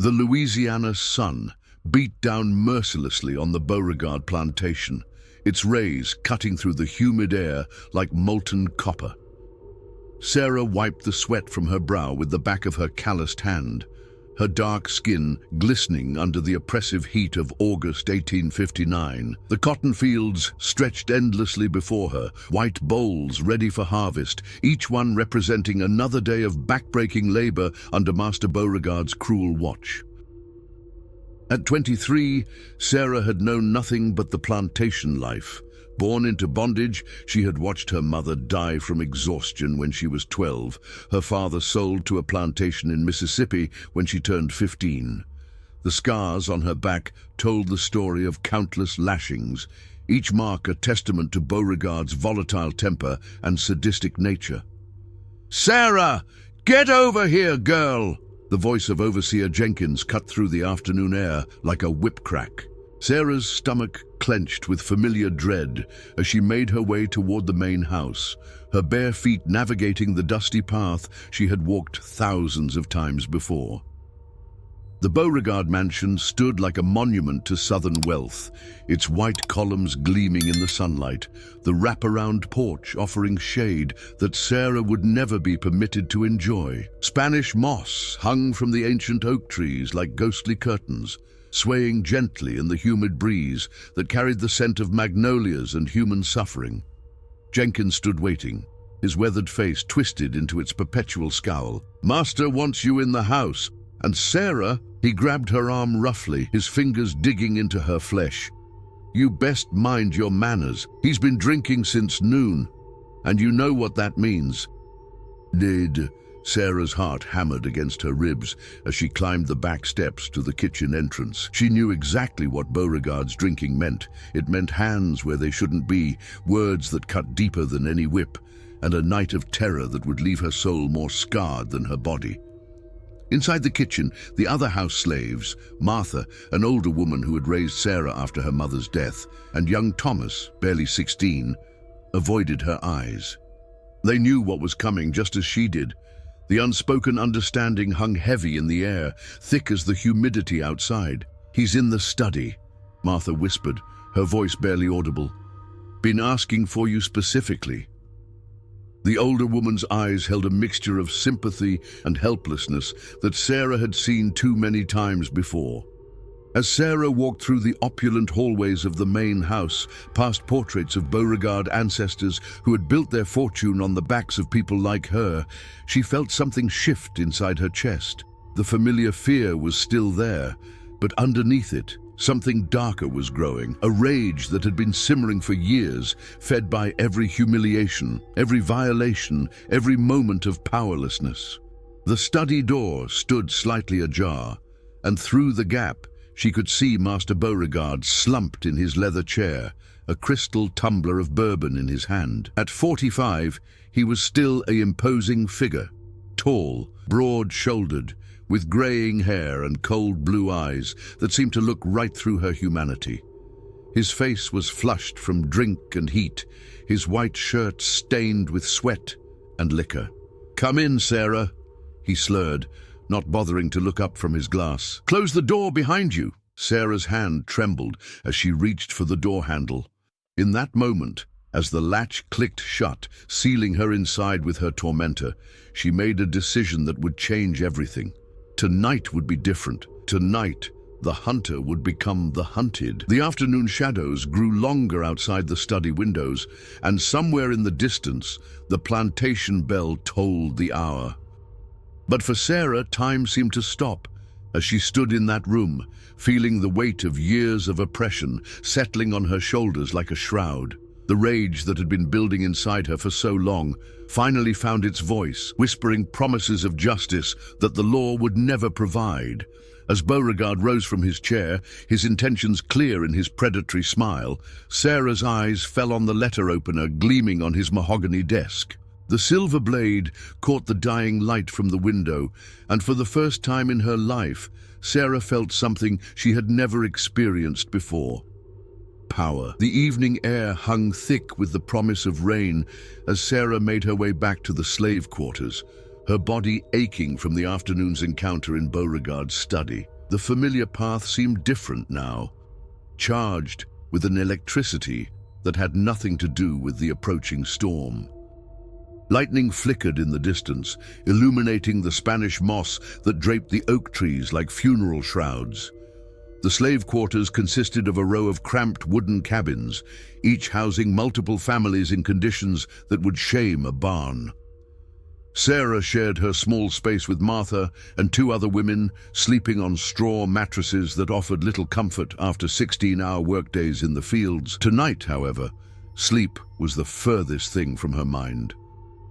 The Louisiana sun beat down mercilessly on the Beauregard plantation, its rays cutting through the humid air like molten copper. Sarah wiped the sweat from her brow with the back of her calloused hand, her dark skin glistening under the oppressive heat of August 1859. The cotton fields stretched endlessly before her, white bowls ready for harvest, each one representing another day of backbreaking labor under Master Beauregard's cruel watch. At 23, Sarah had known nothing but the plantation life. Born into bondage, she had watched her mother die from exhaustion when she was 12, her father sold to a plantation in Mississippi when she turned 15. The scars on her back told the story of countless lashings, each mark a testament to Beauregard's volatile temper and sadistic nature. "Sarah, get over here, girl!" The voice of Overseer Jenkins cut through the afternoon air like a whip crack. Sarah's stomach clenched with familiar dread as she made her way toward the main house, her bare feet navigating the dusty path she had walked thousands of times before. The Beauregard mansion stood like a monument to Southern wealth, its white columns gleaming in the sunlight, the wraparound porch offering shade that Sarah would never be permitted to enjoy. Spanish moss hung from the ancient oak trees like ghostly curtains, swaying gently in the humid breeze that carried the scent of magnolias and human suffering. Jenkins stood waiting, his weathered face twisted into its perpetual scowl. "Master wants you in the house." And Sarah, he grabbed her arm roughly, his fingers digging into her flesh. "You best mind your manners. He's been drinking since noon, and you know what that means." "Did..." Sarah's heart hammered against her ribs as she climbed the back steps to the kitchen entrance. She knew exactly what Beauregard's drinking meant. It meant hands where they shouldn't be, words that cut deeper than any whip, and a night of terror that would leave her soul more scarred than her body. Inside the kitchen, the other house slaves, Martha, an older woman who had raised Sarah after her mother's death, and young Thomas, barely 16, avoided her eyes. They knew what was coming just as she did. The unspoken understanding hung heavy in the air, thick as the humidity outside. "He's in the study," Martha whispered, her voice barely audible. "Been asking for you specifically." The older woman's eyes held a mixture of sympathy and helplessness that Sarah had seen too many times before. As Sarah walked through the opulent hallways of the main house, past portraits of Beauregard ancestors who had built their fortune on the backs of people like her, she felt something shift inside her chest. The familiar fear was still there, but underneath it, something darker was growing, a rage that had been simmering for years, fed by every humiliation, every violation, every moment of powerlessness. The study door stood slightly ajar, and through the gap, she could see Master Beauregard slumped in his leather chair, a crystal tumbler of bourbon in his hand. At 45, he was still an imposing figure, tall, broad-shouldered, with graying hair and cold blue eyes that seemed to look right through her humanity. His face was flushed from drink and heat, his white shirt stained with sweat and liquor. "Come in, Sarah," he slurred, not bothering to look up from his glass. "Close the door behind you." Sarah's hand trembled as she reached for the door handle. In that moment, as the latch clicked shut, sealing her inside with her tormentor, she made a decision that would change everything. Tonight would be different. Tonight, the hunter would become the hunted. The afternoon shadows grew longer outside the study windows, and somewhere in the distance, the plantation bell tolled the hour. But for Sarah, time seemed to stop as she stood in that room, feeling the weight of years of oppression settling on her shoulders like a shroud. The rage that had been building inside her for so long finally found its voice, whispering promises of justice that the law would never provide. As Beauregard rose from his chair, his intentions clear in his predatory smile, Sarah's eyes fell on the letter opener gleaming on his mahogany desk. The silver blade caught the dying light from the window, and for the first time in her life, Sarah felt something she had never experienced before. Power. The evening air hung thick with the promise of rain as Sarah made her way back to the slave quarters, her body aching from the afternoon's encounter in Beauregard's study. The familiar path seemed different now, charged with an electricity that had nothing to do with the approaching storm. Lightning flickered in the distance, illuminating the Spanish moss that draped the oak trees like funeral shrouds. The slave quarters consisted of a row of cramped wooden cabins, each housing multiple families in conditions that would shame a barn. Sarah shared her small space with Martha and two other women, sleeping on straw mattresses that offered little comfort after 16-hour workdays in the fields. Tonight, however, sleep was the furthest thing from her mind.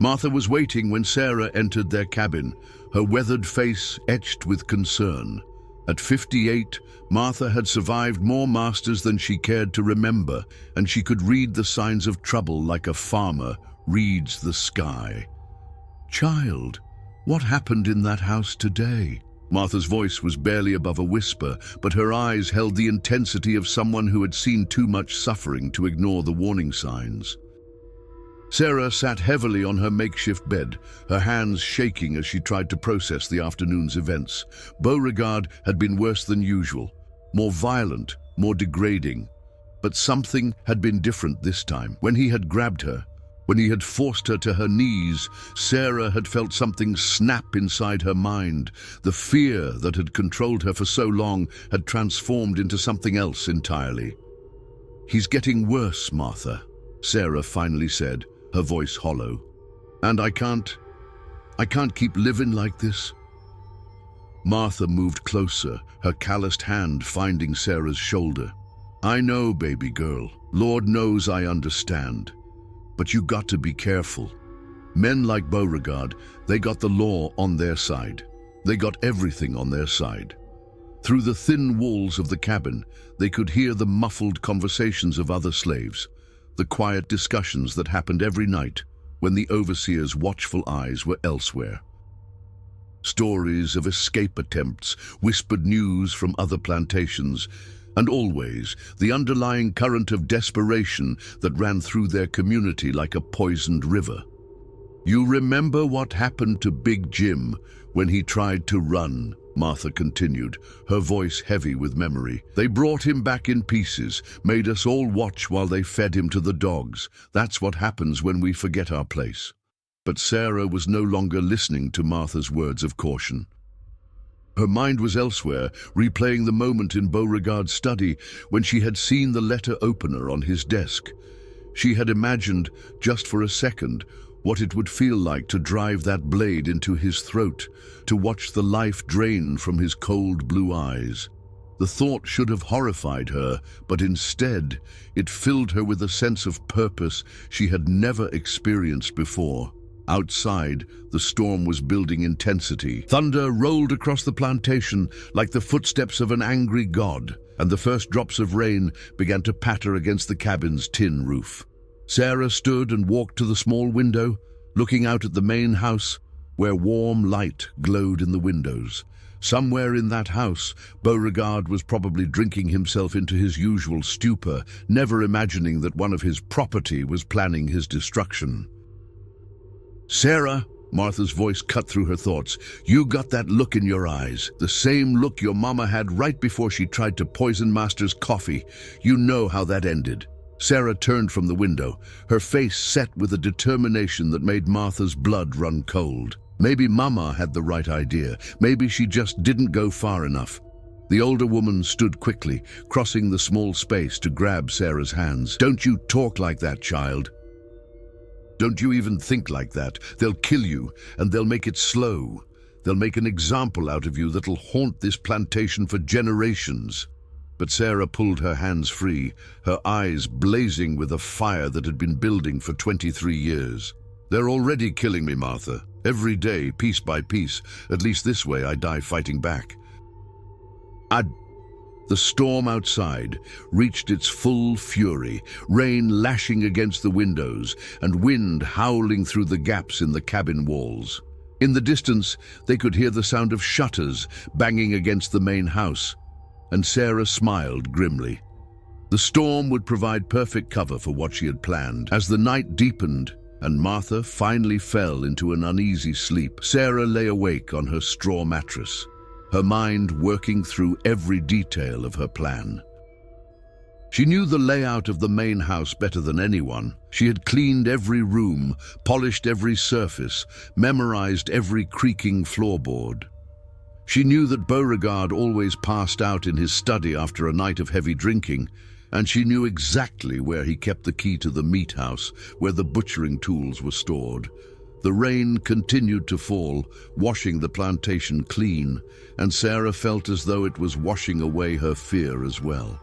Martha was waiting when Sarah entered their cabin, her weathered face etched with concern. At 58, Martha had survived more masters than she cared to remember, and she could read the signs of trouble like a farmer reads the sky. "Child, what happened in that house today?" Martha's voice was barely above a whisper, but her eyes held the intensity of someone who had seen too much suffering to ignore the warning signs. Sarah sat heavily on her makeshift bed, her hands shaking as she tried to process the afternoon's events. Beauregard had been worse than usual, more violent, more degrading. But something had been different this time. When he had grabbed her, when he had forced her to her knees, Sarah had felt something snap inside her mind. The fear that had controlled her for so long had transformed into something else entirely. "He's getting worse, Martha," Sarah finally said, her voice hollow. "And I can't keep living like this." Martha moved closer, her calloused hand finding Sarah's shoulder. "I know, baby girl. Lord knows I understand. But you got to be careful. Men like Beauregard, they got the law on their side. They got everything on their side." Through the thin walls of the cabin, they could hear the muffled conversations of other slaves, the quiet discussions that happened every night when the overseer's watchful eyes were elsewhere. Stories of escape attempts, whispered news from other plantations, and always the underlying current of desperation that ran through their community like a poisoned river. "You remember what happened to Big Jim when he tried to run?" Martha continued, her voice heavy with memory. "They brought him back in pieces, made us all watch while they fed him to the dogs. That's what happens when we forget our place." But Sarah was no longer listening to Martha's words of caution. Her mind was elsewhere, replaying the moment in Beauregard's study when she had seen the letter opener on his desk. She had imagined, just for a second, what it would feel like to drive that blade into his throat, to watch the life drain from his cold blue eyes. The thought should have horrified her, but instead, it filled her with a sense of purpose she had never experienced before. Outside, the storm was building intensity. Thunder rolled across the plantation like the footsteps of an angry god, and the first drops of rain began to patter against the cabin's tin roof. Sarah stood and walked to the small window, looking out at the main house, where warm light glowed in the windows. Somewhere in that house, Beauregard was probably drinking himself into his usual stupor, never imagining that one of his property was planning his destruction. "Sarah," Martha's voice cut through her thoughts, "you got that look in your eyes, the same look your mama had right before she tried to poison Master's coffee. You know how that ended." Sarah turned from the window, her face set with a determination that made Martha's blood run cold. Maybe Mama had the right idea. Maybe she just didn't go far enough. The older woman stood quickly, crossing the small space to grab Sarah's hands. "Don't you talk like that, child. Don't you even think like that. They'll kill you, and they'll make it slow. They'll make an example out of you that'll haunt this plantation for generations." But Sarah pulled her hands free, her eyes blazing with a fire that had been building for 23 years. "They're already killing me, Martha. Every day, piece by piece. At least this way I die fighting back." The storm outside reached its full fury, rain lashing against the windows and wind howling through the gaps in the cabin walls. In the distance, they could hear the sound of shutters banging against the main house, and Sarah smiled grimly. The storm would provide perfect cover for what she had planned. As the night deepened, and Martha finally fell into an uneasy sleep. Sarah lay awake on her straw mattress, her mind working through every detail of her plan. She knew the layout of the main house better than anyone. She had cleaned every room, polished every surface, memorized every creaking floorboard. She knew that Beauregard always passed out in his study after a night of heavy drinking, and she knew exactly where he kept the key to the meat house, where the butchering tools were stored. The rain continued to fall, washing the plantation clean, and Sarah felt as though it was washing away her fear as well.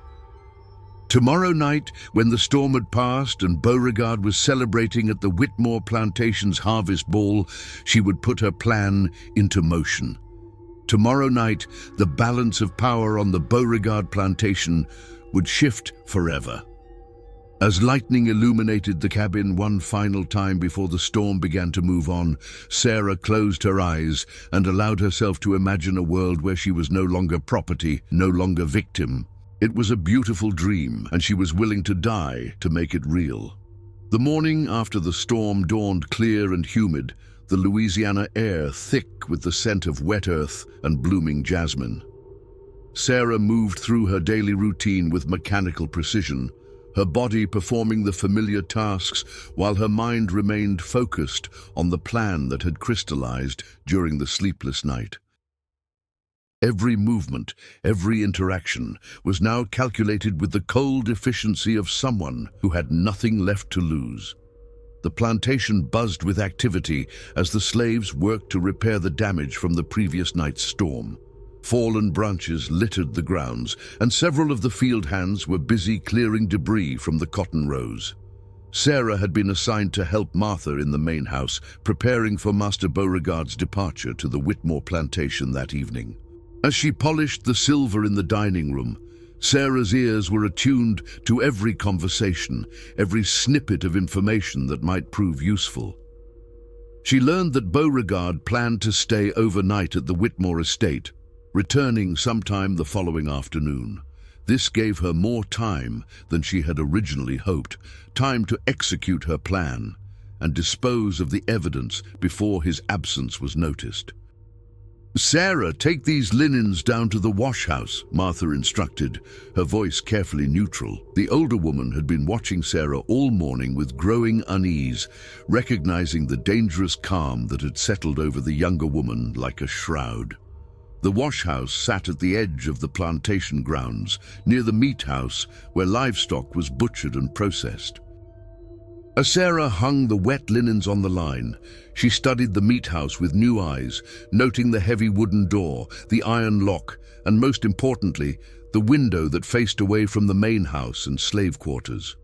Tomorrow night, when the storm had passed and Beauregard was celebrating at the Whitmore Plantation's harvest ball, she would put her plan into motion. Tomorrow night, the balance of power on the Beauregard plantation would shift forever. As lightning illuminated the cabin one final time before the storm began to move on, Sarah closed her eyes and allowed herself to imagine a world where she was no longer property, no longer victim. It was a beautiful dream, and she was willing to die to make it real. The morning after the storm dawned clear and humid, the Louisiana air thick with the scent of wet earth and blooming jasmine. Sarah moved through her daily routine with mechanical precision, her body performing the familiar tasks while her mind remained focused on the plan that had crystallized during the sleepless night. Every movement, every interaction was now calculated with the cold efficiency of someone who had nothing left to lose. The plantation buzzed with activity as the slaves worked to repair the damage from the previous night's storm. Fallen branches littered the grounds, and several of the field hands were busy clearing debris from the cotton rows. Sarah had been assigned to help Martha in the main house, preparing for Master Beauregard's departure to the Whitmore plantation that evening. As she polished the silver in the dining room, Sarah's ears were attuned to every conversation, every snippet of information that might prove useful. She learned that Beauregard planned to stay overnight at the Whitmore estate, returning sometime the following afternoon. This gave her more time than she had originally hoped, time to execute her plan and dispose of the evidence before his absence was noticed. "Sarah, take these linens down to the wash house," Martha instructed, her voice carefully neutral. The older woman had been watching Sarah all morning with growing unease, recognizing the dangerous calm that had settled over the younger woman like a shroud. The wash house sat at the edge of the plantation grounds, near the meat house where livestock was butchered and processed. As Sarah hung the wet linens on the line, she studied the meat house with new eyes, noting the heavy wooden door, the iron lock, and most importantly, the window that faced away from the main house and slave quarters.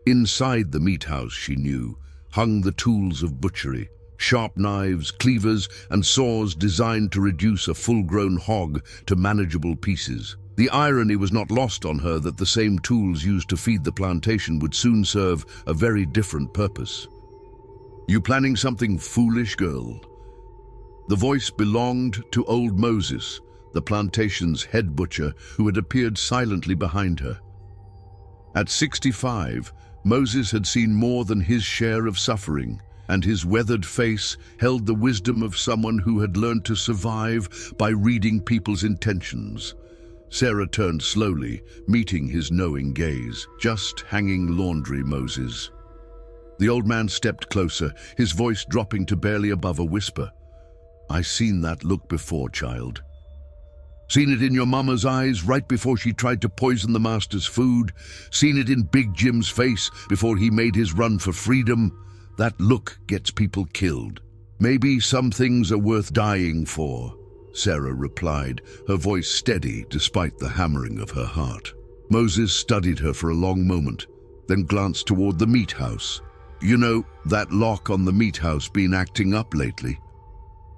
Inside the meat house, she knew, hung the tools of butchery, sharp knives, cleavers, and saws designed to reduce a full-grown hog to manageable pieces. The irony was not lost on her that the same tools used to feed the plantation would soon serve a very different purpose. "You planning something foolish, girl?" The voice belonged to old Moses, the plantation's head butcher, who had appeared silently behind her. At 65, Moses had seen more than his share of suffering, and his weathered face held the wisdom of someone who had learned to survive by reading people's intentions. Sarah turned slowly, meeting his knowing gaze. "Just hanging laundry, Moses." The old man stepped closer, his voice dropping to barely above a whisper. "I seen that look before, child. Seen it in your mama's eyes right before she tried to poison the master's food. Seen it in Big Jim's face before he made his run for freedom. That look gets people killed. Maybe some things are worth dying for," Sarah replied, her voice steady despite the hammering of her heart. Moses studied her for a long moment, then glanced toward the meat house. "You know, that lock on the meat house been acting up lately.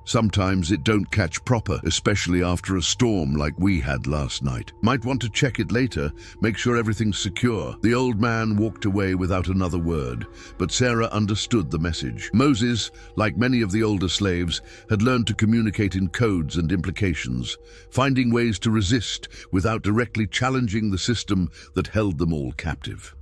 Sometimes it don't catch proper, especially after a storm like we had last night. Might want to check it later, make sure everything's secure." The old man walked away without another word, but Sarah understood the message. Moses, like many of the older slaves, had learned to communicate in codes and implications, finding ways to resist without directly challenging the system that held them all captive.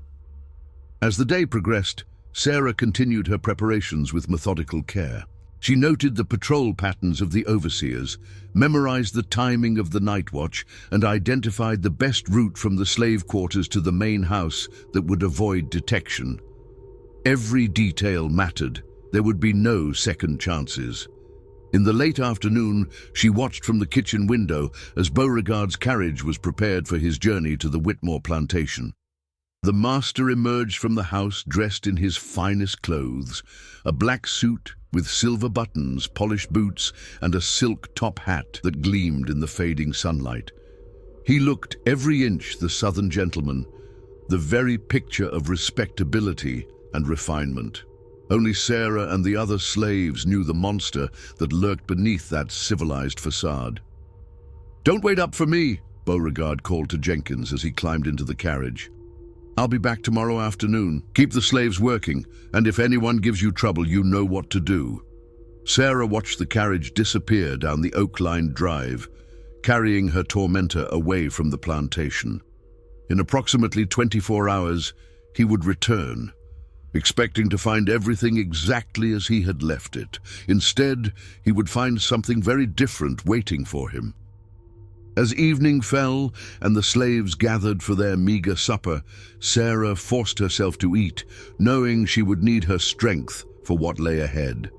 As the day progressed, Sarah continued her preparations with methodical care. She noted the patrol patterns of the overseers, memorized the timing of the night watch, and identified the best route from the slave quarters to the main house that would avoid detection. Every detail mattered. There would be no second chances. In the late afternoon, she watched from the kitchen window as Beauregard's carriage was prepared for his journey to the Whitmore plantation. The master emerged from the house dressed in his finest clothes, a black suit with silver buttons, polished boots, and a silk top hat that gleamed in the fading sunlight. He looked every inch the Southern gentleman, the very picture of respectability and refinement. Only Sarah and the other slaves knew the monster that lurked beneath that civilized facade. "Don't wait up for me," Beauregard called to Jenkins as he climbed into the carriage. "I'll be back tomorrow afternoon. Keep the slaves working, and if anyone gives you trouble, you know what to do." Sarah watched the carriage disappear down the oak-lined drive, carrying her tormentor away from the plantation. In approximately 24 hours, he would return, expecting to find everything exactly as he had left it. Instead, he would find something very different waiting for him. As evening fell and the slaves gathered for their meager supper, Sarah forced herself to eat, knowing she would need her strength for what lay ahead.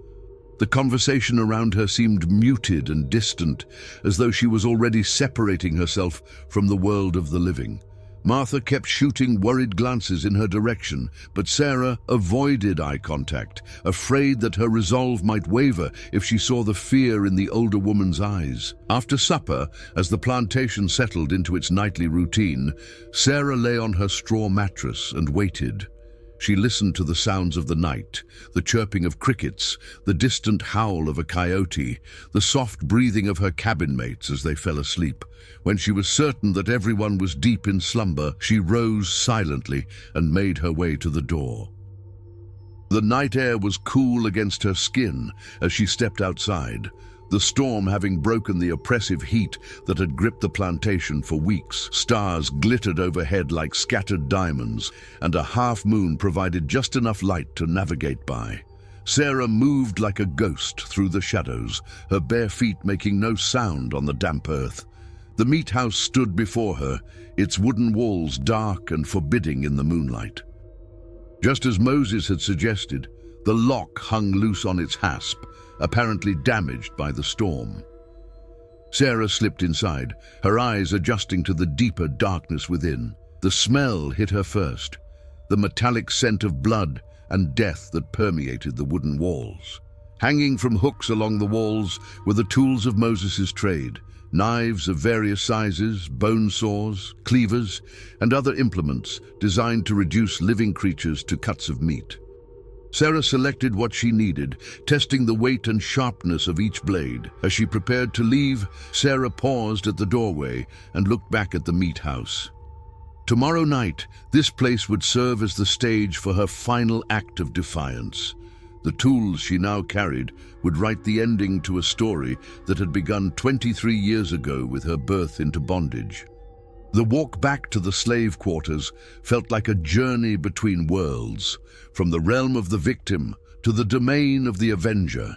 The conversation around her seemed muted and distant, as though she was already separating herself from the world of the living. Martha kept shooting worried glances in her direction, but Sarah avoided eye contact, afraid that her resolve might waver if she saw the fear in the older woman's eyes. After supper, as the plantation settled into its nightly routine, Sarah lay on her straw mattress and waited. She listened to the sounds of the night, the chirping of crickets, the distant howl of a coyote, the soft breathing of her cabin mates as they fell asleep. When she was certain that everyone was deep in slumber, she rose silently and made her way to the door. The night air was cool against her skin as she stepped outside, the storm having broken the oppressive heat that had gripped the plantation for weeks. Stars glittered overhead like scattered diamonds, and a half-moon provided just enough light to navigate by. Sarah moved like a ghost through the shadows, her bare feet making no sound on the damp earth. The meat house stood before her, its wooden walls dark and forbidding in the moonlight. Just as Moses had suggested, the lock hung loose on its hasp, apparently damaged by the storm. Sarah slipped inside, her eyes adjusting to the deeper darkness within. The smell hit her first, the metallic scent of blood and death that permeated the wooden walls. Hanging from hooks along the walls were the tools of Moses' trade, knives of various sizes, bone saws, cleavers, and other implements designed to reduce living creatures to cuts of meat. Sarah selected what she needed, testing the weight and sharpness of each blade. As she prepared to leave, Sarah paused at the doorway and looked back at the meat house. Tomorrow night, this place would serve as the stage for her final act of defiance. The tools she now carried would write the ending to a story that had begun 23 years ago with her birth into bondage. The walk back to the slave quarters felt like a journey between worlds, from the realm of the victim to the domain of the avenger.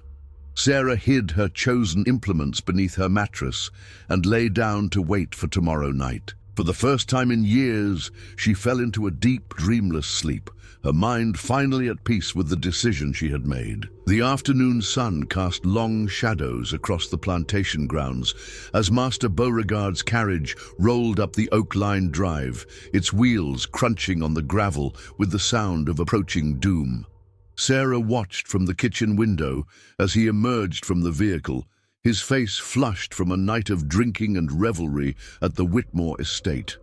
Sarah hid her chosen implements beneath her mattress and lay down to wait for tomorrow night. For the first time in years, she fell into a deep, dreamless sleep, her mind finally at peace with the decision she had made. The afternoon sun cast long shadows across the plantation grounds as Master Beauregard's carriage rolled up the oak-lined drive, its wheels crunching on the gravel with the sound of approaching doom. Sarah watched from the kitchen window as he emerged from the vehicle, his face flushed from a night of drinking and revelry at the Whitmore estate.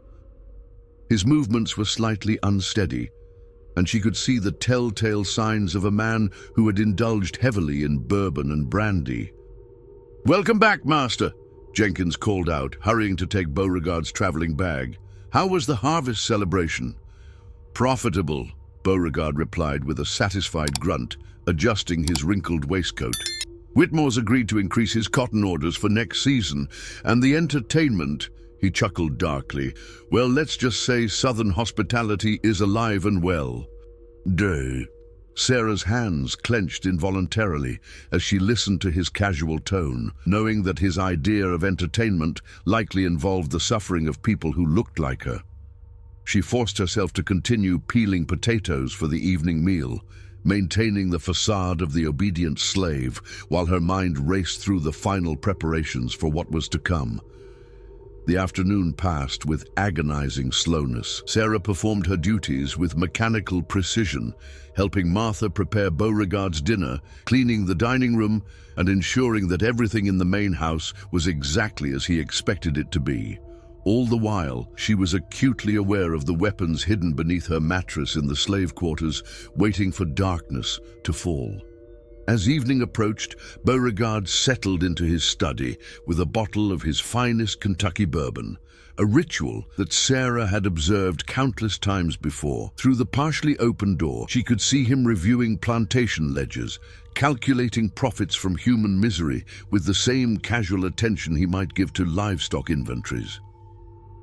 His movements were slightly unsteady, and she could see the telltale signs of a man who had indulged heavily in bourbon and brandy. "Welcome back, Master," Jenkins called out, hurrying to take Beauregard's traveling bag. "How was the harvest celebration?" "Profitable," Beauregard replied with a satisfied grunt, adjusting his wrinkled waistcoat. "Whitmore's agreed to increase his cotton orders for next season, and the entertainment," he chuckled darkly, "well, let's just say Southern hospitality is alive and well." "Duh," Sarah's hands clenched involuntarily as she listened to his casual tone, knowing that his idea of entertainment likely involved the suffering of people who looked like her. She forced herself to continue peeling potatoes for the evening meal, maintaining the facade of the obedient slave while her mind raced through the final preparations for what was to come. The afternoon passed with agonizing slowness. Sarah performed her duties with mechanical precision, helping Martha prepare Beauregard's dinner, cleaning the dining room, and ensuring that everything in the main house was exactly as he expected it to be. All the while, she was acutely aware of the weapons hidden beneath her mattress in the slave quarters, waiting for darkness to fall. As evening approached, Beauregard settled into his study with a bottle of his finest Kentucky bourbon, a ritual that Sarah had observed countless times before. Through the partially open door, she could see him reviewing plantation ledgers, calculating profits from human misery with the same casual attention he might give to livestock inventories.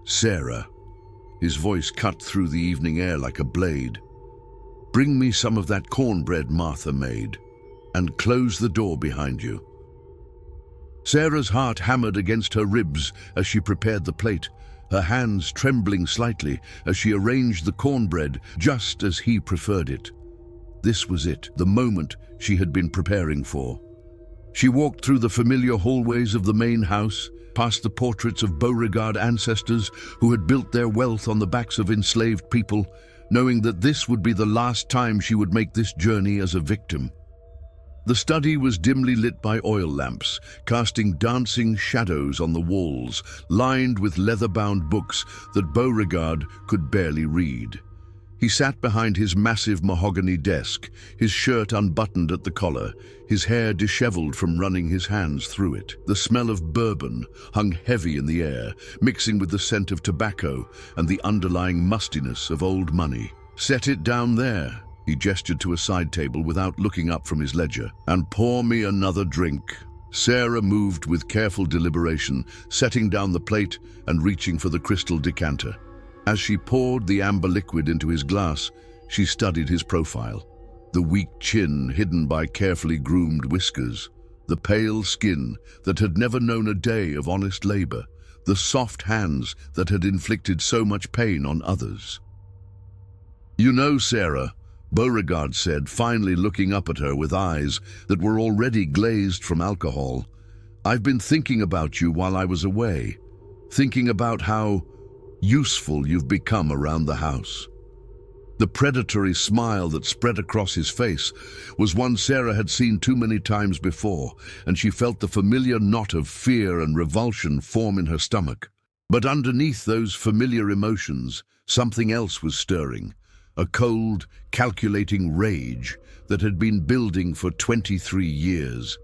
"Sarah," his voice cut through the evening air like a blade, "bring me some of that cornbread Martha made, and close the door behind you." Sarah's heart hammered against her ribs as she prepared the plate, her hands trembling slightly as she arranged the cornbread just as he preferred it. This was it, the moment she had been preparing for. She walked through the familiar hallways of the main house, past the portraits of Beauregard ancestors who had built their wealth on the backs of enslaved people, knowing that this would be the last time she would make this journey as a victim. The study was dimly lit by oil lamps, casting dancing shadows on the walls, lined with leather-bound books that Beauregard could barely read. He sat behind his massive mahogany desk, his shirt unbuttoned at the collar, his hair disheveled from running his hands through it. The smell of bourbon hung heavy in the air, mixing with the scent of tobacco and the underlying mustiness of old money. "Set it down there," he gestured to a side table without looking up from his ledger, "and pour me another drink." Sarah moved with careful deliberation, setting down the plate and reaching for the crystal decanter. As she poured the amber liquid into his glass, she studied his profile. The weak chin hidden by carefully groomed whiskers, the pale skin that had never known a day of honest labor, the soft hands that had inflicted so much pain on others. "You know, Sarah," Beauregard said, finally looking up at her with eyes that were already glazed from alcohol, "I've been thinking about you while I was away, thinking about how useful you've become around the house." The predatory smile that spread across his face was one Sarah had seen too many times before, and she felt the familiar knot of fear and revulsion form in her stomach. But underneath those familiar emotions, something else was stirring, a cold, calculating rage that had been building for 23 years.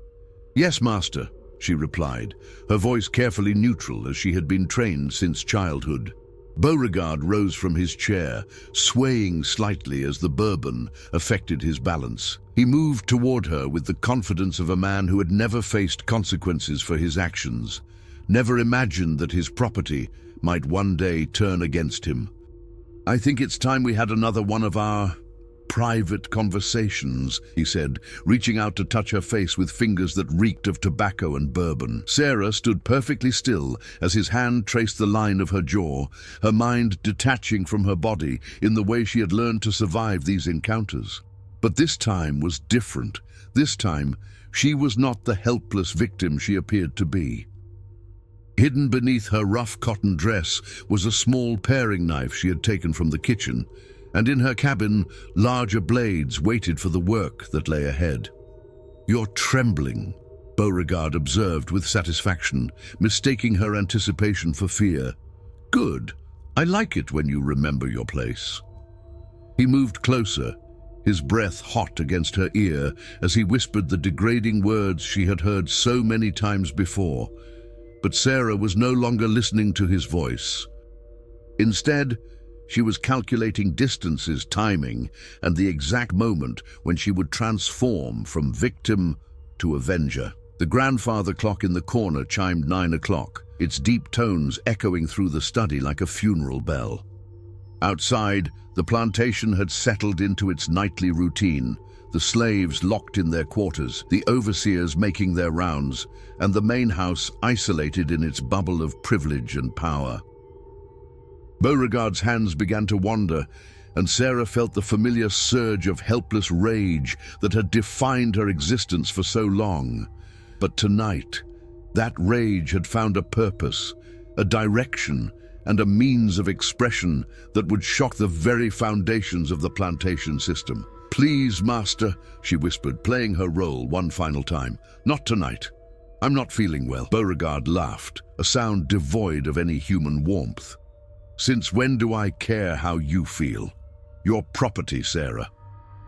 "Yes, master," she replied, her voice carefully neutral as she had been trained since childhood. Beauregard rose from his chair, swaying slightly as the bourbon affected his balance. He moved toward her with the confidence of a man who had never faced consequences for his actions, never imagined that his property might one day turn against him. "I think it's time we had another one of our private conversations," he said, reaching out to touch her face with fingers that reeked of tobacco and bourbon. Sarah stood perfectly still as his hand traced the line of her jaw, her mind detaching from her body in the way she had learned to survive these encounters. But this time was different. This time, she was not the helpless victim she appeared to be. Hidden beneath her rough cotton dress was a small paring knife she had taken from the kitchen, and in her cabin, larger blades waited for the work that lay ahead. "You're trembling," Beauregard observed with satisfaction, mistaking her anticipation for fear. "Good. I like it when you remember your place." He moved closer, his breath hot against her ear as he whispered the degrading words she had heard so many times before. But Sarah was no longer listening to his voice. Instead, she was calculating distances, timing, and the exact moment when she would transform from victim to avenger. The grandfather clock in the corner chimed 9 o'clock, its deep tones echoing through the study like a funeral bell. Outside, the plantation had settled into its nightly routine, the slaves locked in their quarters, the overseers making their rounds, and the main house isolated in its bubble of privilege and power. Beauregard's hands began to wander, and Sarah felt the familiar surge of helpless rage that had defined her existence for so long. But tonight, that rage had found a purpose, a direction, and a means of expression that would shock the very foundations of the plantation system. "Please, master," she whispered, playing her role one final time. "Not tonight. I'm not feeling well." Beauregard laughed, a sound devoid of any human warmth. "Since when do I care how you feel? Your property, Sarah.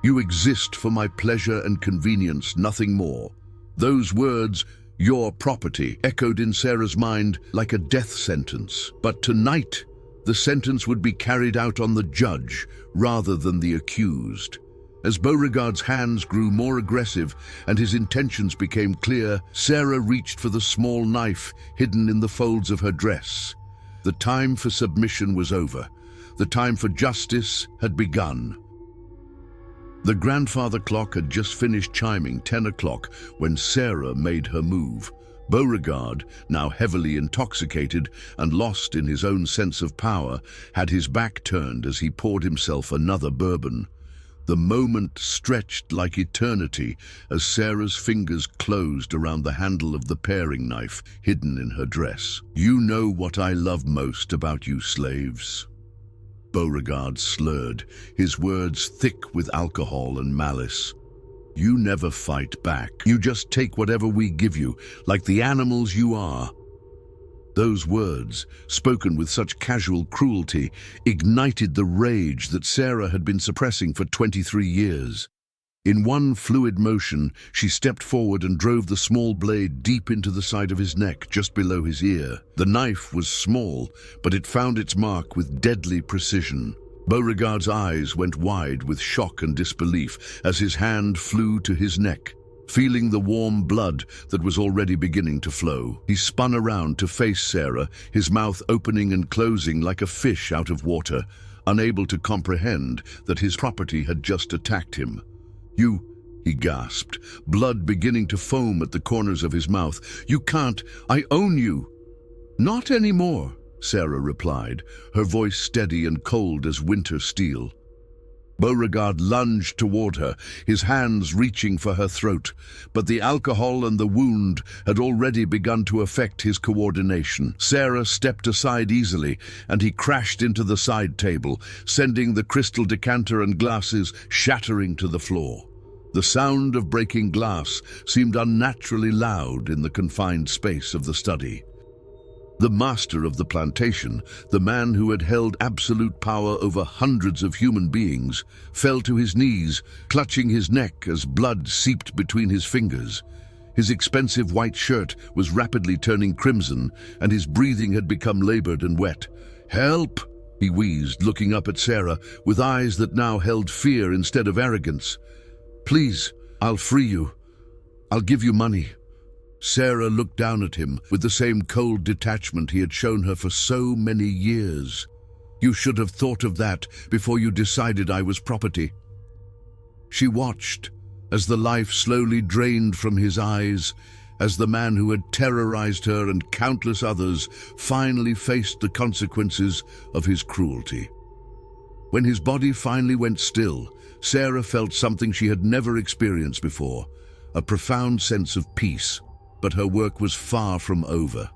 You exist for my pleasure and convenience, nothing more." Those words, "your property," echoed in Sarah's mind like a death sentence. But tonight, the sentence would be carried out on the judge rather than the accused. As Beauregard's hands grew more aggressive and his intentions became clear, Sarah reached for the small knife hidden in the folds of her dress. The time for submission was over. The time for justice had begun. The grandfather clock had just finished chiming 10 o'clock when Sarah made her move. Beauregard, now heavily intoxicated and lost in his own sense of power, had his back turned as he poured himself another bourbon. The moment stretched like eternity as Sarah's fingers closed around the handle of the paring knife hidden in her dress. "You know what I love most about you slaves." Beauregard slurred, his words thick with alcohol and malice. "You never fight back. You just take whatever we give you, like the animals you are." Those words, spoken with such casual cruelty, ignited the rage that Sarah had been suppressing for 23 years. In one fluid motion, she stepped forward and drove the small blade deep into the side of his neck, just below his ear. The knife was small, but it found its mark with deadly precision. Beauregard's eyes went wide with shock and disbelief as his hand flew to his neck. Feeling the warm blood that was already beginning to flow, he spun around to face Sarah, his mouth opening and closing like a fish out of water, unable to comprehend that his property had just attacked him. "You," he gasped, blood beginning to foam at the corners of his mouth. "You can't. I own you." "Not anymore," Sarah replied, her voice steady and cold as winter steel. Beauregard lunged toward her, his hands reaching for her throat, but the alcohol and the wound had already begun to affect his coordination. Sarah stepped aside easily, and he crashed into the side table, sending the crystal decanter and glasses shattering to the floor. The sound of breaking glass seemed unnaturally loud in the confined space of the study. The master of the plantation, the man who had held absolute power over hundreds of human beings, fell to his knees, clutching his neck as blood seeped between his fingers. His expensive white shirt was rapidly turning crimson, and his breathing had become labored and wet. "Help!" he wheezed, looking up at Sarah with eyes that now held fear instead of arrogance. "Please, I'll free you. I'll give you money." Sarah looked down at him with the same cold detachment he had shown her for so many years. "You should have thought of that before you decided I was property." She watched as the life slowly drained from his eyes, as the man who had terrorized her and countless others finally faced the consequences of his cruelty. When his body finally went still, Sarah felt something she had never experienced before, a profound sense of peace. But her work was far from over.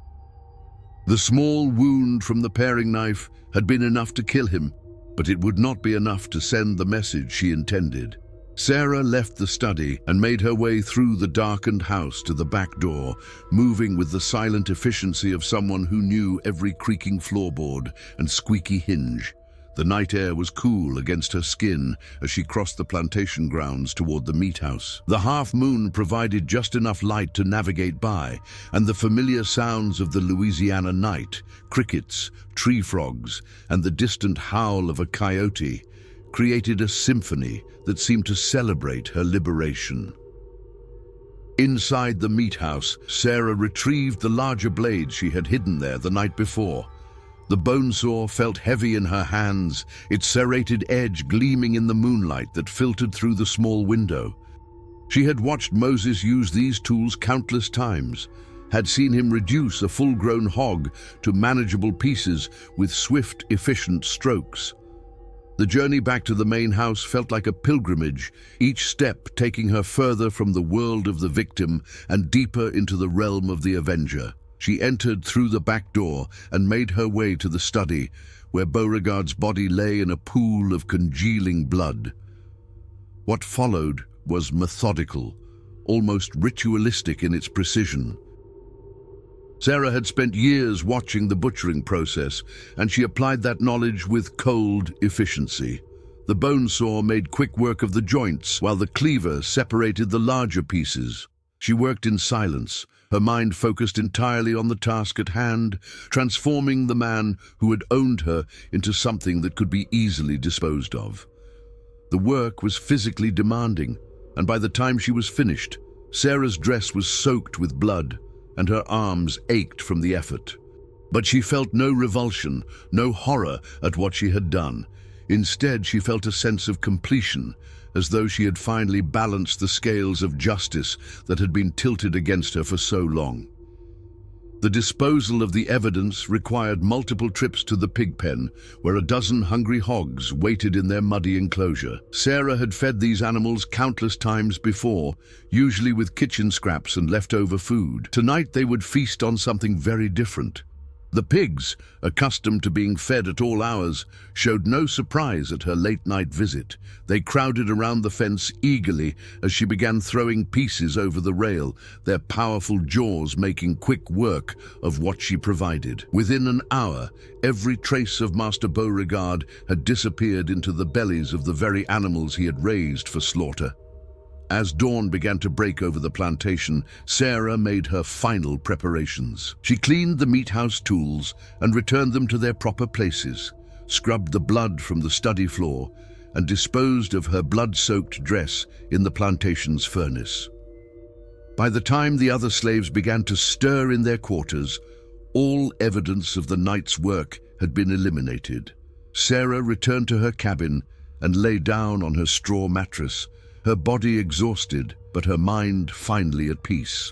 The small wound from the paring knife had been enough to kill him, but it would not be enough to send the message she intended. Sarah left the study and made her way through the darkened house to the back door, moving with the silent efficiency of someone who knew every creaking floorboard and squeaky hinge. The night air was cool against her skin as she crossed the plantation grounds toward the meat house. The half-moon provided just enough light to navigate by, and the familiar sounds of the Louisiana night, crickets, tree frogs, and the distant howl of a coyote, created a symphony that seemed to celebrate her liberation. Inside the meat house, Sarah retrieved the larger blade she had hidden there the night before. The bone saw felt heavy in her hands, its serrated edge gleaming in the moonlight that filtered through the small window. She had watched Moses use these tools countless times, had seen him reduce a full-grown hog to manageable pieces with swift, efficient strokes. The journey back to the main house felt like a pilgrimage, each step taking her further from the world of the victim and deeper into the realm of the avenger. She entered through the back door and made her way to the study, where Beauregard's body lay in a pool of congealing blood. What followed was methodical, almost ritualistic in its precision. Sarah had spent years watching the butchering process, and she applied that knowledge with cold efficiency. The bone saw made quick work of the joints, while the cleaver separated the larger pieces. She worked in silence, her mind focused entirely on the task at hand, transforming the man who had owned her into something that could be easily disposed of. The work was physically demanding, and by the time she was finished, Sarah's dress was soaked with blood, and her arms ached from the effort. But she felt no revulsion, no horror at what she had done. Instead, she felt a sense of completion, as though she had finally balanced the scales of justice that had been tilted against her for so long. The disposal of the evidence required multiple trips to the pig pen, where a dozen hungry hogs waited in their muddy enclosure. Sarah had fed these animals countless times before, usually with kitchen scraps and leftover food. Tonight they would feast on something very different. The pigs, accustomed to being fed at all hours, showed no surprise at her late-night visit. They crowded around the fence eagerly as she began throwing pieces over the rail, their powerful jaws making quick work of what she provided. Within an hour, every trace of Master Beauregard had disappeared into the bellies of the very animals he had raised for slaughter. As dawn began to break over the plantation, Sarah made her final preparations. She cleaned the meat house tools and returned them to their proper places, scrubbed the blood from the study floor, and disposed of her blood-soaked dress in the plantation's furnace. By the time the other slaves began to stir in their quarters, all evidence of the night's work had been eliminated. Sarah returned to her cabin and lay down on her straw mattress, her body exhausted, but her mind finally at peace.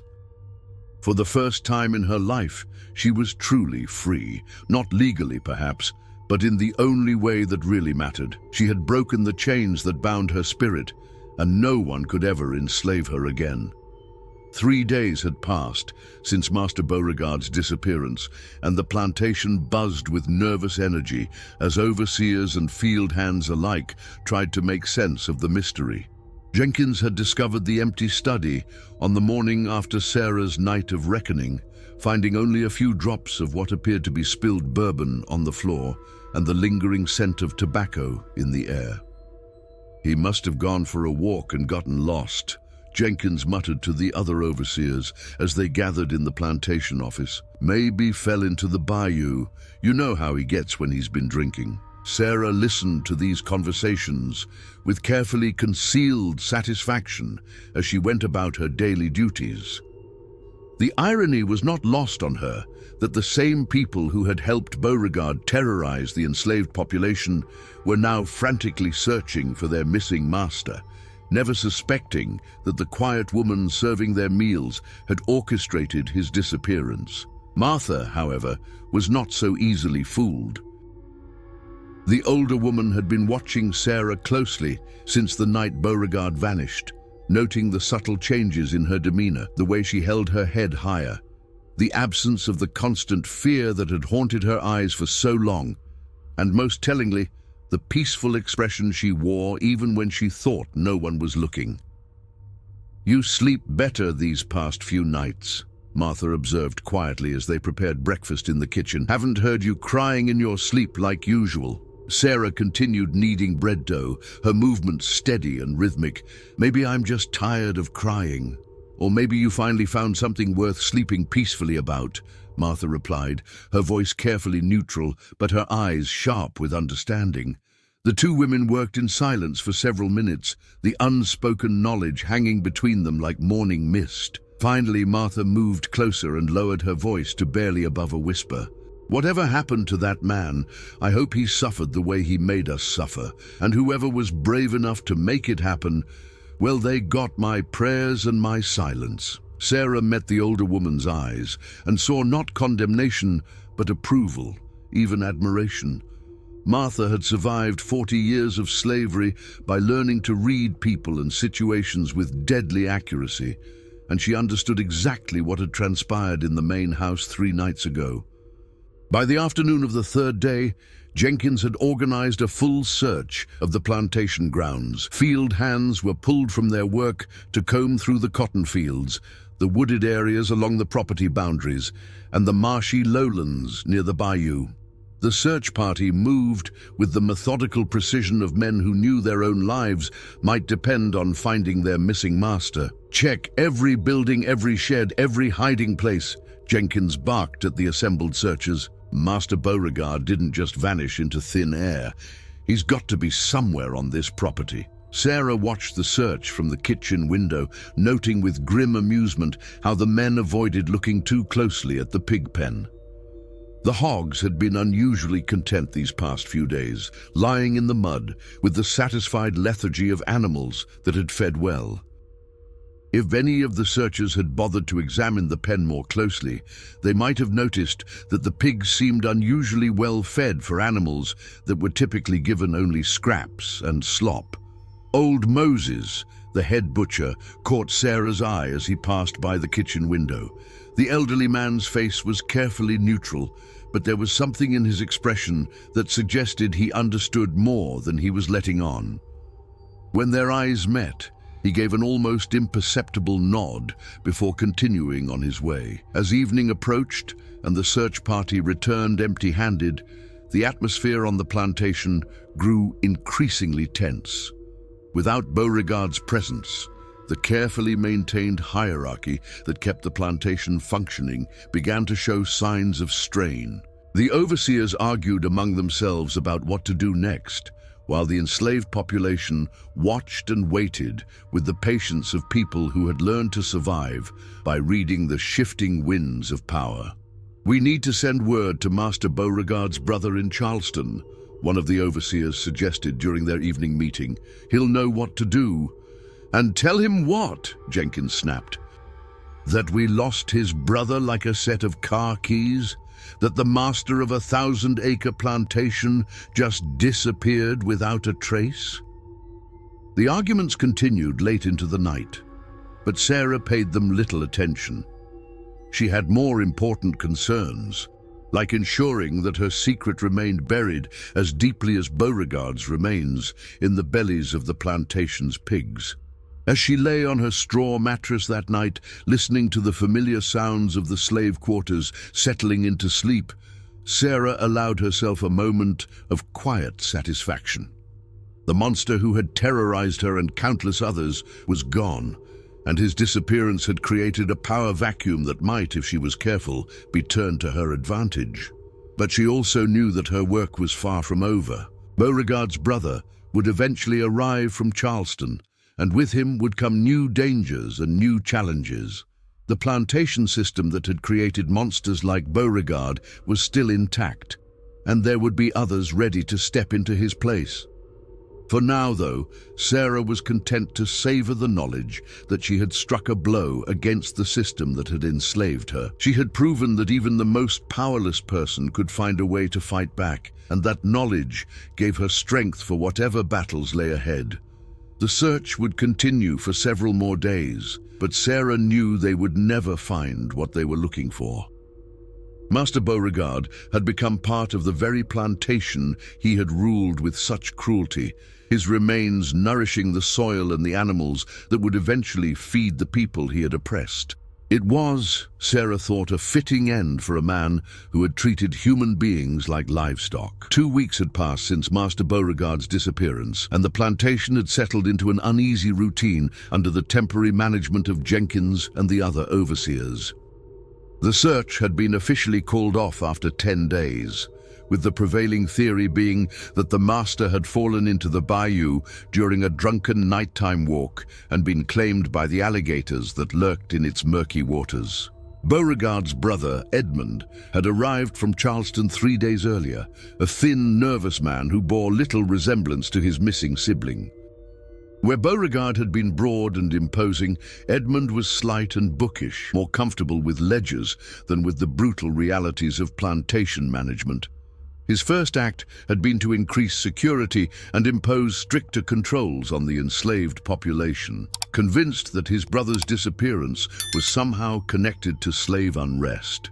For the first time in her life, she was truly free, not legally perhaps, but in the only way that really mattered. She had broken the chains that bound her spirit, and no one could ever enslave her again. 3 days had passed since Master Beauregard's disappearance, and the plantation buzzed with nervous energy as overseers and field hands alike tried to make sense of the mystery. Jenkins had discovered the empty study on the morning after Sarah's night of reckoning, finding only a few drops of what appeared to be spilled bourbon on the floor and the lingering scent of tobacco in the air. "He must have gone for a walk and gotten lost," Jenkins muttered to the other overseers as they gathered in the plantation office. "Maybe fell into the bayou. You know how he gets when he's been drinking." Sarah listened to these conversations with carefully concealed satisfaction as she went about her daily duties. The irony was not lost on her that the same people who had helped Beauregard terrorize the enslaved population were now frantically searching for their missing master, never suspecting that the quiet woman serving their meals had orchestrated his disappearance. Martha, however, was not so easily fooled. The older woman had been watching Sarah closely since the night Beauregard vanished, noting the subtle changes in her demeanor, the way she held her head higher, the absence of the constant fear that had haunted her eyes for so long, and most tellingly, the peaceful expression she wore even when she thought no one was looking. "You sleep better these past few nights," Martha observed quietly as they prepared breakfast in the kitchen. "Haven't heard you crying in your sleep like usual." Sarah continued kneading bread dough, her movements steady and rhythmic. "Maybe I'm just tired of crying. Or maybe you finally found something worth sleeping peacefully about," Martha replied, her voice carefully neutral, but her eyes sharp with understanding. The two women worked in silence for several minutes, the unspoken knowledge hanging between them like morning mist. Finally, Martha moved closer and lowered her voice to barely above a whisper. Whatever happened to that man, I hope he suffered the way he made us suffer, and whoever was brave enough to make it happen, well, they got my prayers and my silence." Sarah met the older woman's eyes and saw not condemnation, but approval, even admiration. Martha had survived 40 years of slavery by learning to read people and situations with deadly accuracy, and she understood exactly what had transpired in the main house 3 nights ago. By the afternoon of the 3rd day, Jenkins had organized a full search of the plantation grounds. Field hands were pulled from their work to comb through the cotton fields, the wooded areas along the property boundaries, and the marshy lowlands near the bayou. The search party moved with the methodical precision of men who knew their own lives might depend on finding their missing master. "Check every building, every shed, every hiding place," Jenkins barked at the assembled searchers. Master Beauregard didn't just vanish into thin air. He's got to be somewhere on this property. Sarah watched the search from the kitchen window, noting with grim amusement how the men avoided looking too closely at the pig pen. The hogs had been unusually content these past few days, lying in the mud with the satisfied lethargy of animals that had fed well. If any of the searchers had bothered to examine the pen more closely, they might have noticed that the pigs seemed unusually well fed for animals that were typically given only scraps and slop. Old Moses, the head butcher, caught Sarah's eye as he passed by the kitchen window. The elderly man's face was carefully neutral, but there was something in his expression that suggested he understood more than he was letting on. When their eyes met, he gave an almost imperceptible nod before continuing on his way. As evening approached and the search party returned empty-handed, the atmosphere on the plantation grew increasingly tense. Without Beauregard's presence, the carefully maintained hierarchy that kept the plantation functioning began to show signs of strain. The overseers argued among themselves about what to do next, while the enslaved population watched and waited with the patience of people who had learned to survive by reading the shifting winds of power. "We need to send word to Master Beauregard's brother in Charleston," one of the overseers suggested during their evening meeting. "He'll know what to do." "And tell him what?" Jenkins snapped. "That we lost his brother like a set of car keys? That the master of a 1,000-acre plantation just disappeared without a trace?" The arguments continued late into the night, but Sarah paid them little attention. She had more important concerns, like ensuring that her secret remained buried as deeply as Beauregard's remains in the bellies of the plantation's pigs. As she lay on her straw mattress that night, listening to the familiar sounds of the slave quarters settling into sleep, Sarah allowed herself a moment of quiet satisfaction. The monster who had terrorized her and countless others was gone, and his disappearance had created a power vacuum that might, if she was careful, be turned to her advantage. But she also knew that her work was far from over. Beauregard's brother would eventually arrive from Charleston, and with him would come new dangers and new challenges. The plantation system that had created monsters like Beauregard was still intact, and there would be others ready to step into his place. For now, though, Sarah was content to savor the knowledge that she had struck a blow against the system that had enslaved her. She had proven that even the most powerless person could find a way to fight back, and that knowledge gave her strength for whatever battles lay ahead. The search would continue for several more days, but Sarah knew they would never find what they were looking for. Master Beauregard had become part of the very plantation he had ruled with such cruelty, his remains nourishing the soil and the animals that would eventually feed the people he had oppressed. It was, Sarah thought, a fitting end for a man who had treated human beings like livestock. 2 weeks had passed since Master Beauregard's disappearance, and the plantation had settled into an uneasy routine under the temporary management of Jenkins and the other overseers. The search had been officially called off after 10 days, with the prevailing theory being that the master had fallen into the bayou during a drunken nighttime walk and been claimed by the alligators that lurked in its murky waters. Beauregard's brother, Edmund, had arrived from Charleston 3 days earlier, a thin, nervous man who bore little resemblance to his missing sibling. Where Beauregard had been broad and imposing, Edmund was slight and bookish, more comfortable with ledgers than with the brutal realities of plantation management. His first act had been to increase security and impose stricter controls on the enslaved population. Convinced that his brother's disappearance was somehow connected to slave unrest.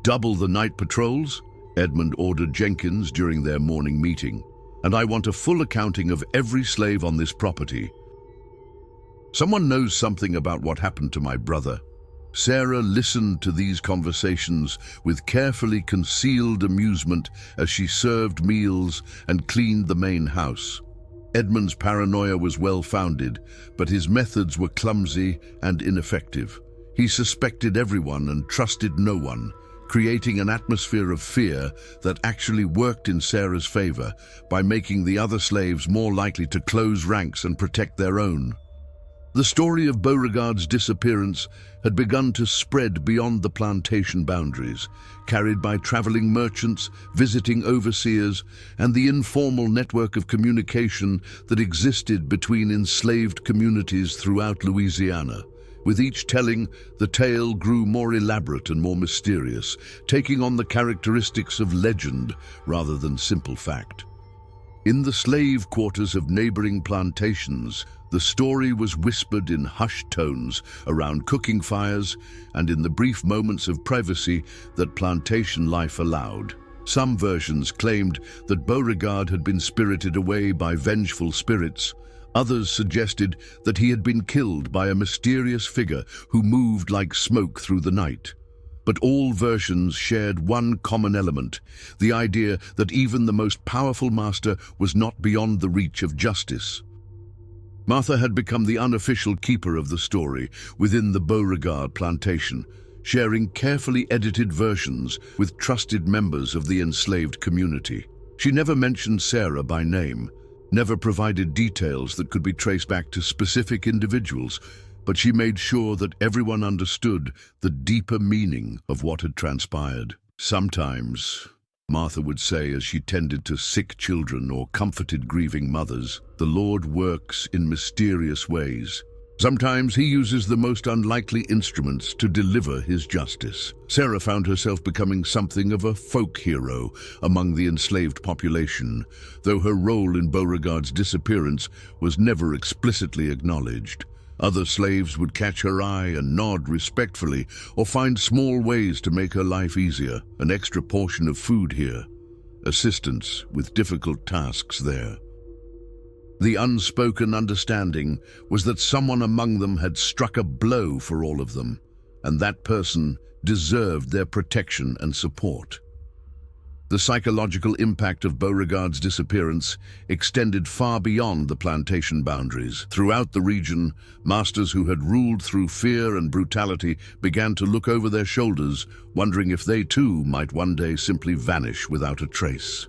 Double the night patrols? Edmund ordered Jenkins during their morning meeting. And I want a full accounting of every slave on this property. Someone knows something about what happened to my brother. Sarah listened to these conversations with carefully concealed amusement as she served meals and cleaned the main house. Edmund's paranoia was well-founded, but his methods were clumsy and ineffective. He suspected everyone and trusted no one, creating an atmosphere of fear that actually worked in Sarah's favor by making the other slaves more likely to close ranks and protect their own. The story of Beauregard's disappearance had begun to spread beyond the plantation boundaries, carried by traveling merchants, visiting overseers, and the informal network of communication that existed between enslaved communities throughout Louisiana. With each telling, the tale grew more elaborate and more mysterious, taking on the characteristics of legend rather than simple fact. In the slave quarters of neighboring plantations, the story was whispered in hushed tones around cooking fires and in the brief moments of privacy that plantation life allowed. Some versions claimed that Beauregard had been spirited away by vengeful spirits. Others suggested that he had been killed by a mysterious figure who moved like smoke through the night. But all versions shared one common element, the idea that even the most powerful master was not beyond the reach of justice. Martha had become the unofficial keeper of the story within the Beauregard plantation, sharing carefully edited versions with trusted members of the enslaved community. She never mentioned Sarah by name, never provided details that could be traced back to specific individuals, but she made sure that everyone understood the deeper meaning of what had transpired. Sometimes, Martha would say as she tended to sick children or comforted grieving mothers, the Lord works in mysterious ways. Sometimes he uses the most unlikely instruments to deliver his justice. Sarah found herself becoming something of a folk hero among the enslaved population, though her role in Beauregard's disappearance was never explicitly acknowledged. Other slaves would catch her eye and nod respectfully, or find small ways to make her life easier. An extra portion of food here, assistance with difficult tasks there. The unspoken understanding was that someone among them had struck a blow for all of them, and that person deserved their protection and support. The psychological impact of Beauregard's disappearance extended far beyond the plantation boundaries. Throughout the region, masters who had ruled through fear and brutality began to look over their shoulders, wondering if they too might one day simply vanish without a trace.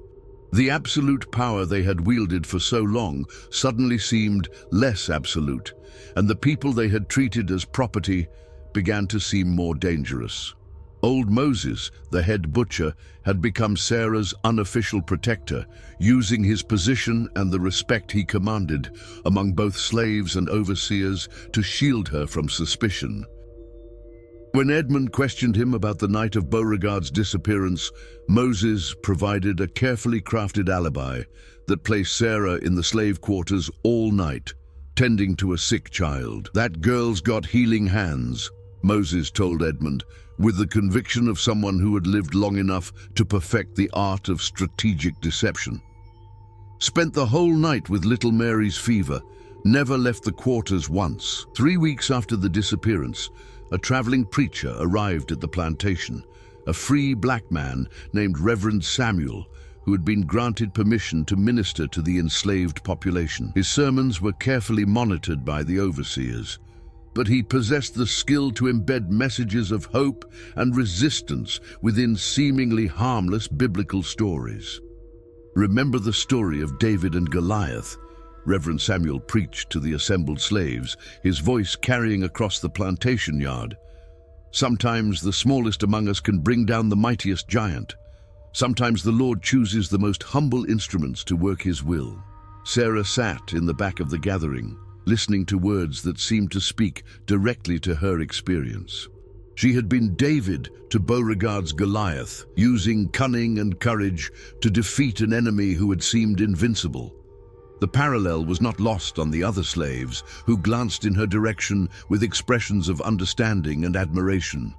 The absolute power they had wielded for so long suddenly seemed less absolute, and the people they had treated as property began to seem more dangerous. Old Moses, the head butcher, had become Sarah's unofficial protector, using his position and the respect he commanded among both slaves and overseers to shield her from suspicion. When Edmund questioned him about the night of Beauregard's disappearance, Moses provided a carefully crafted alibi that placed Sarah in the slave quarters all night, tending to a sick child. "That girl's got healing hands," Moses told Edmund, with the conviction of someone who had lived long enough to perfect the art of strategic deception. Spent the whole night with little Mary's fever, never left the quarters once. 3 weeks after the disappearance, a traveling preacher arrived at the plantation, a free black man named Reverend Samuel, who had been granted permission to minister to the enslaved population. His sermons were carefully monitored by the overseers, but he possessed the skill to embed messages of hope and resistance within seemingly harmless biblical stories. "Remember the story of David and Goliath," Reverend Samuel preached to the assembled slaves, his voice carrying across the plantation yard. Sometimes the smallest among us can bring down the mightiest giant. Sometimes the Lord chooses the most humble instruments to work his will. Sarah sat in the back of the gathering, listening to words that seemed to speak directly to her experience. She had been David to Beauregard's Goliath, using cunning and courage to defeat an enemy who had seemed invincible. The parallel was not lost on the other slaves, who glanced in her direction with expressions of understanding and admiration.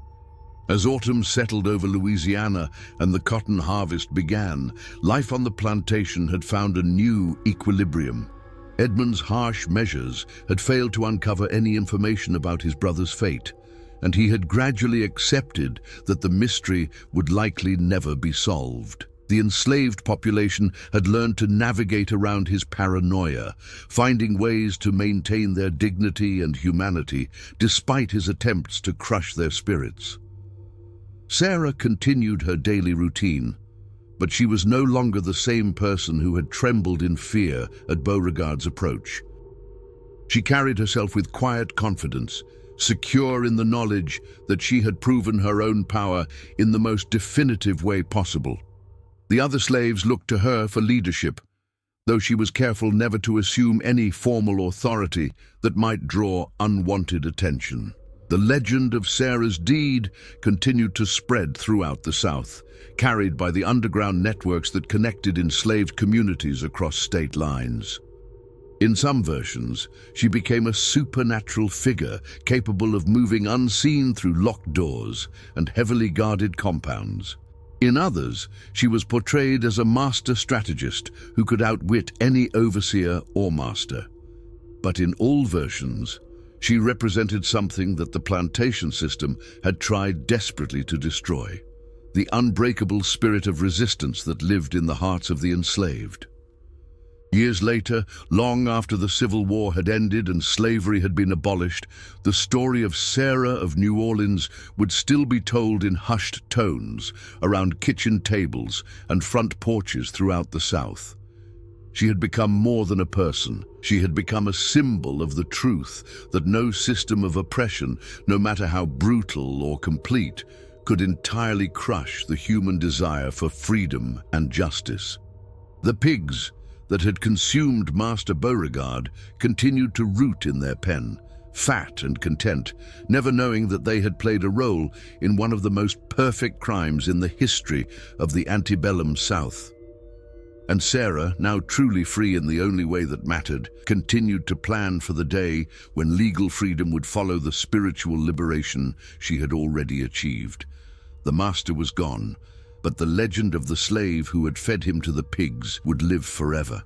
As autumn settled over Louisiana and the cotton harvest began, life on the plantation had found a new equilibrium. Edmund's harsh measures had failed to uncover any information about his brother's fate, and he had gradually accepted that the mystery would likely never be solved. The enslaved population had learned to navigate around his paranoia, finding ways to maintain their dignity and humanity despite his attempts to crush their spirits. Sarah continued her daily routine, but she was no longer the same person who had trembled in fear at Beauregard's approach. She carried herself with quiet confidence, secure in the knowledge that she had proven her own power in the most definitive way possible. The other slaves looked to her for leadership, though she was careful never to assume any formal authority that might draw unwanted attention. The legend of Sarah's deed continued to spread throughout the South, carried by the underground networks that connected enslaved communities across state lines. In some versions, she became a supernatural figure capable of moving unseen through locked doors and heavily guarded compounds. In others, she was portrayed as a master strategist who could outwit any overseer or master. But in all versions, she represented something that the plantation system had tried desperately to destroy: the unbreakable spirit of resistance that lived in the hearts of the enslaved. Years later, long after the Civil War had ended and slavery had been abolished, the story of Sarah of New Orleans would still be told in hushed tones around kitchen tables and front porches throughout the South. She had become more than a person. She had become a symbol of the truth that no system of oppression, no matter how brutal or complete, could entirely crush the human desire for freedom and justice. The pigs that had consumed Master Beauregard continued to root in their pen, fat and content, never knowing that they had played a role in one of the most perfect crimes in the history of the antebellum South. And Sarah, now truly free in the only way that mattered, continued to plan for the day when legal freedom would follow the spiritual liberation she had already achieved. The master was gone, but the legend of the slave who had fed him to the pigs would live forever.